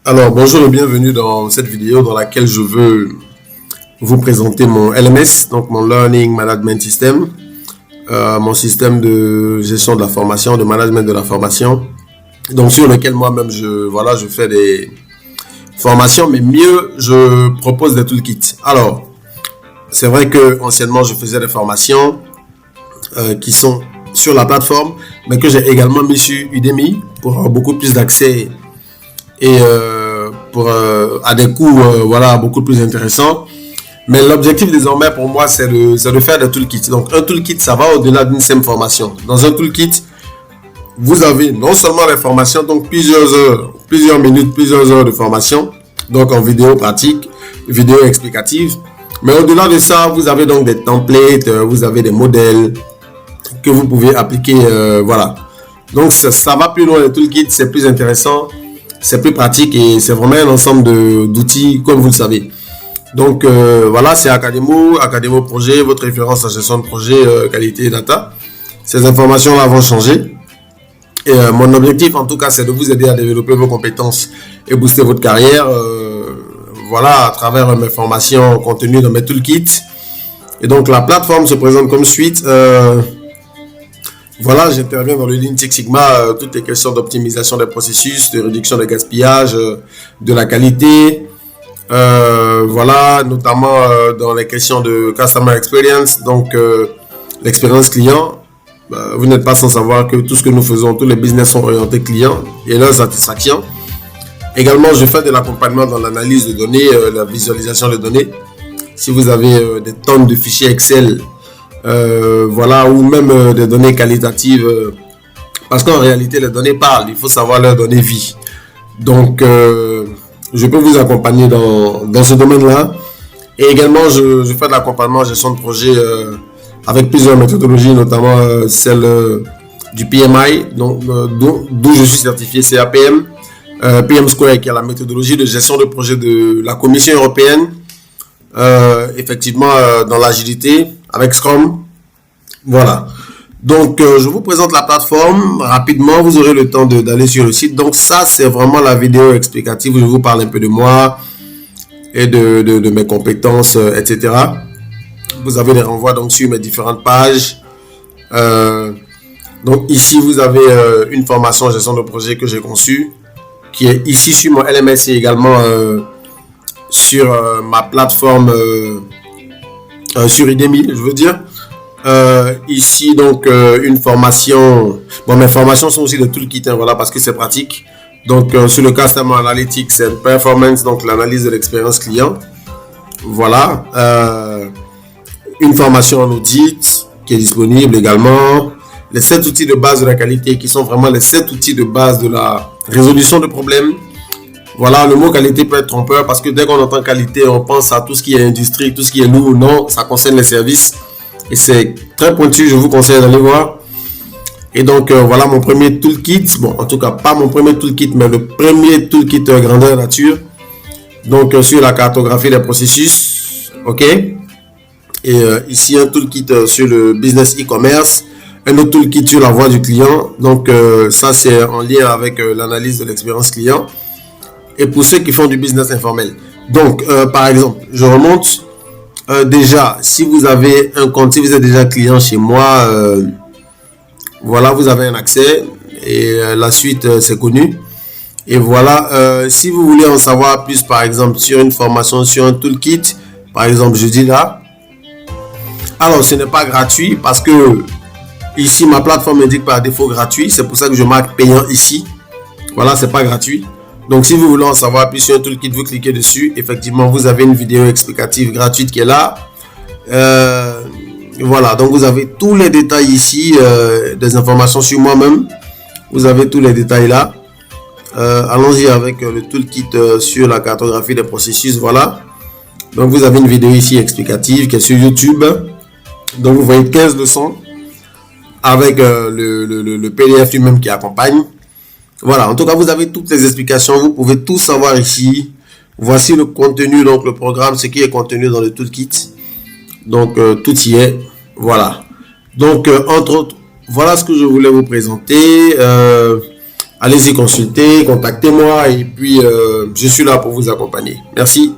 Alors, bonjour et bienvenue dans cette vidéo dans laquelle je veux vous présenter mon LMS, donc mon Learning Management System, mon système de gestion de la formation, de management de la formation, donc sur lequel moi-même je fais des formations, mais mieux, je propose des toolkits. Alors, c'est vrai que anciennement je faisais des formations qui sont sur la plateforme, mais que j'ai également mis sur Udemy pour avoir beaucoup plus d'accès et à des coûts beaucoup plus intéressants. Mais l'objectif désormais pour moi c'est de faire des toolkits. Donc un toolkit ça va au-delà d'une simple formation. Dans un toolkit vous avez non seulement les formations, donc plusieurs heures, plusieurs minutes, plusieurs heures de formation, donc en vidéo pratique, vidéo explicative, mais au-delà de ça vous avez donc des templates, vous avez des modèles que vous pouvez appliquer, voilà. Donc ça va plus loin, le toolkit c'est plus intéressant, c'est plus pratique et c'est vraiment un ensemble d'outils comme vous le savez. Donc voilà, c'est Academo Projet, votre référence en gestion de projet, qualité et data. Ces informations là vont changer et mon objectif en tout cas c'est de vous aider à développer vos compétences et booster votre carrière, voilà, à travers mes formations contenues dans mes toolkits. Et donc la plateforme se présente comme suite. Voilà, j'interviens dans le Lean Six Sigma, toutes les questions d'optimisation des processus, de réduction des gaspillages, de la qualité, voilà, notamment dans les questions de Customer Experience, donc l'expérience client. Vous n'êtes pas sans savoir que tout ce que nous faisons, tous les business sont orientés clients et leur satisfaction. Également, je fais de l'accompagnement dans l'analyse de données, la visualisation de données. Si vous avez des tonnes de fichiers Excel, voilà, ou même des données qualitatives, parce qu'en réalité les données parlent, il faut savoir leur donner vie. Donc je peux vous accompagner dans ce domaine là et également je fais de l'accompagnement en gestion de projet avec plusieurs méthodologies, notamment celle du PMI, donc d'où je suis certifié CAPM, PM Square qui est la méthodologie de gestion de projet de la Commission européenne, effectivement dans l'agilité avec Scrum. Voilà. Donc, je vous présente la plateforme rapidement. Vous aurez le temps d'aller sur le site. Donc, ça, c'est vraiment la vidéo explicative où je vous parle un peu de moi et de mes compétences, etc. Vous avez les renvois donc sur mes différentes pages. Donc, ici, vous avez une formation en gestion de projet que j'ai conçue, qui est ici sur mon LMS et également sur ma plateforme sur Udemy, je veux dire. Ici donc une formation, bon mes formations sont aussi de toolkit, hein, voilà, parce que c'est pratique. Donc sur le Customer Analytics and Performance, donc l'analyse de l'expérience client, voilà, une formation en audit qui est disponible également, les 7 outils de base de la qualité qui sont vraiment les 7 outils de base de la résolution de problèmes. Voilà, le mot qualité peut être trompeur parce que dès qu'on entend qualité, on pense à tout ce qui est industrie, tout ce qui est lourd. Non, ça concerne les services et c'est très pointu, je vous conseille d'aller voir. Et donc, voilà mon premier toolkit. Bon, en tout cas, pas mon premier toolkit, mais le premier toolkit grandeur nature. Donc, sur la cartographie des processus, ok. Et ici, un toolkit sur le business e-commerce. Un autre toolkit sur la voix du client. Donc, ça, c'est en lien avec l'analyse de l'expérience client. Et pour ceux qui font du business informel. Donc, par exemple, je remonte. Déjà, si vous avez un compte, si vous êtes déjà client chez moi, voilà, vous avez un accès. Et la suite, c'est connu. Et voilà, si vous voulez en savoir plus, par exemple, sur une formation, sur un toolkit, par exemple, je dis là. Alors, ce n'est pas gratuit parce que ici, ma plateforme indique par défaut gratuit. C'est pour ça que je marque payant ici. Voilà, c'est pas gratuit. Donc, si vous voulez en savoir plus sur un toolkit, vous cliquez dessus. Effectivement, vous avez une vidéo explicative gratuite qui est là. Voilà, donc vous avez tous les détails ici, des informations sur moi-même. Vous avez tous les détails là. Allons-y avec le toolkit sur la cartographie des processus. Voilà. Donc, vous avez une vidéo ici explicative qui est sur YouTube. Donc, vous voyez 15 leçons avec le PDF lui-même qui accompagne. Voilà, en tout cas, vous avez toutes les explications. Vous pouvez tout savoir ici. Voici le contenu, donc le programme, ce qui est contenu dans le toolkit. Donc, tout y est. Voilà. Donc, entre autres, voilà ce que je voulais vous présenter. allez-y consulter, contactez-moi et puis je suis là pour vous accompagner. Merci.